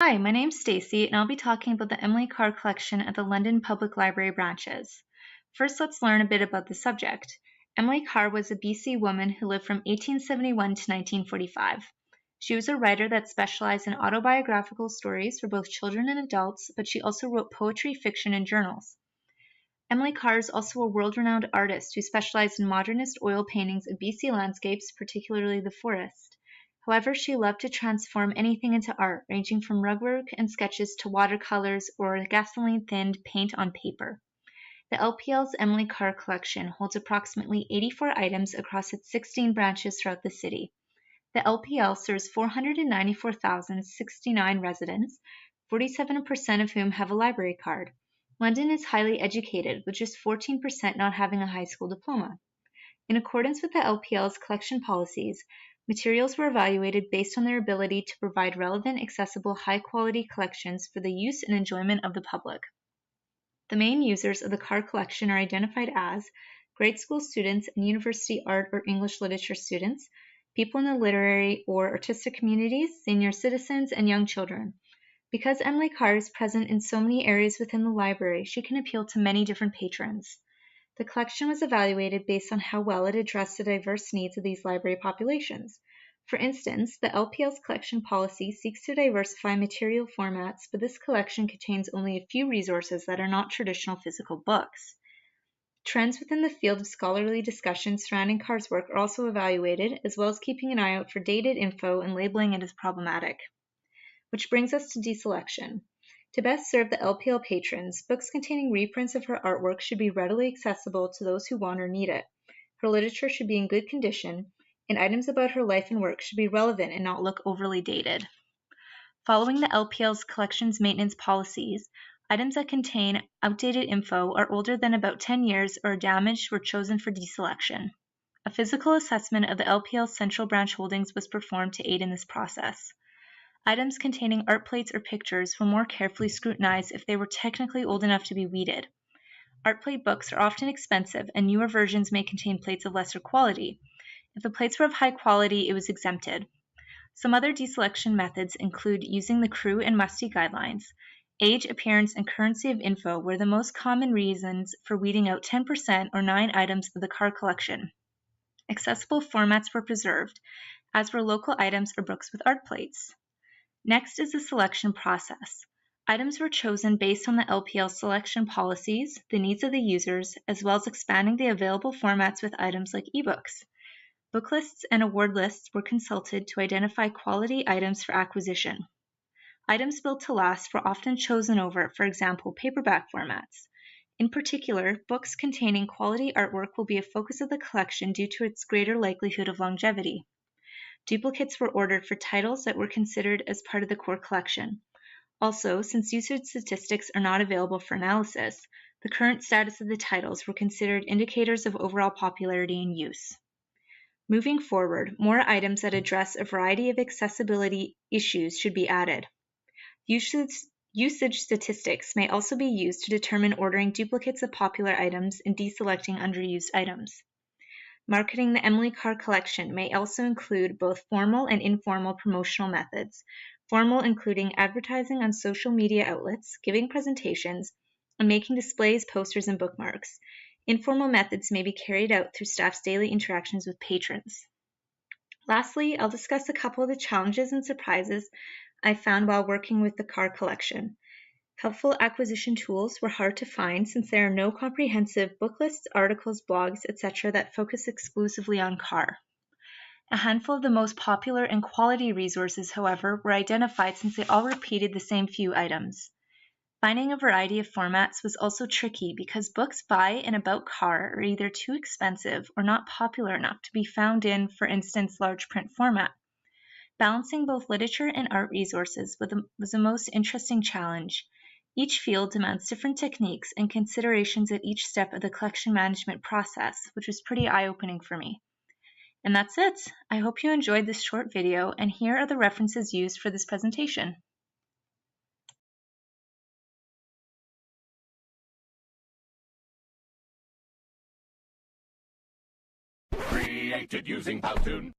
Hi, my name's Stacy, and I'll be talking about the Emily Carr collection at the London Public Library branches. First, let's learn a bit about the subject. Emily Carr was a BC woman who lived from 1871 to 1945. She was a writer that specialized in autobiographical stories for both children and adults, but she also wrote poetry, fiction, and journals. Emily Carr is also a world-renowned artist who specialized in modernist oil paintings of BC landscapes, particularly the forest. However, she loved to transform anything into art, ranging from rugwork and sketches to watercolors or gasoline-thinned paint on paper. The LPL's Emily Carr collection holds approximately 84 items across its 16 branches throughout the city. The LPL serves 494,069 residents, 47% of whom have a library card. London is highly educated, with just 14% not having a high school diploma. In accordance with the LPL's collection policies, materials were evaluated based on their ability to provide relevant, accessible, high-quality collections for the use and enjoyment of the public. The main users of the Carr collection are identified as grade school students and university art or English literature students, people in the literary or artistic communities, senior citizens, and young children. Because Emily Carr is present in so many areas within the library, she can appeal to many different patrons. The collection was evaluated based on how well it addressed the diverse needs of these library populations. For instance, the LPL's collection policy seeks to diversify material formats, but this collection contains only a few resources that are not traditional physical books. Trends within the field of scholarly discussion surrounding Carr's work are also evaluated, as well as keeping an eye out for dated info and labeling it as problematic. Which brings us to deselection. To best serve the LPL patrons, books containing reprints of her artwork should be readily accessible to those who want or need it. Her literature should be in good condition, and items about her life and work should be relevant and not look overly dated. Following the LPL's collections maintenance policies, items that contain outdated info, are older than about 10 years, or are damaged were chosen for deselection. A physical assessment of the LPL's central branch holdings was performed to aid in this process. Items containing art plates or pictures were more carefully scrutinized if they were technically old enough to be weeded. Art plate books are often expensive, and newer versions may contain plates of lesser quality. If the plates were of high quality, it was exempted. Some other deselection methods include using the Crewe and Musty guidelines. Age, appearance, and currency of info were the most common reasons for weeding out 10% or 9 items of the Carr collection. Accessible formats were preserved, as were local items or books with art plates. Next is the selection process. Items were chosen based on the LPL selection policies, the needs of the users, as well as expanding the available formats with items like ebooks. Book lists and award lists were consulted to identify quality items for acquisition. Items built to last were often chosen over, for example, paperback formats. In particular, books containing quality artwork will be a focus of the collection due to its greater likelihood of longevity. Duplicates were ordered for titles that were considered as part of the core collection. Also, since usage statistics are not available for analysis, the current status of the titles were considered indicators of overall popularity and use. Moving forward, more items that address a variety of accessibility issues should be added. Usage statistics may also be used to determine ordering duplicates of popular items and deselecting underused items. Marketing the Emily Carr collection may also include both formal and informal promotional methods, formal including advertising on social media outlets, giving presentations, and making displays, posters, and bookmarks. Informal methods may be carried out through staff's daily interactions with patrons. Lastly, I'll discuss a couple of the challenges and surprises I found while working with the Carr collection. Helpful acquisition tools were hard to find since there are no comprehensive book lists, articles, blogs, etc. that focus exclusively on Carr. A handful of the most popular and quality resources, however, were identified since they all repeated the same few items. Finding a variety of formats was also tricky because books by and about Carr are either too expensive or not popular enough to be found in, for instance, large print format. Balancing both literature and art resources was the most interesting challenge. Each field demands different techniques and considerations at each step of the collection management process, which was pretty eye-opening for me. And that's it. I hope you enjoyed this short video, and here are the references used for this presentation. Created using Powtoon.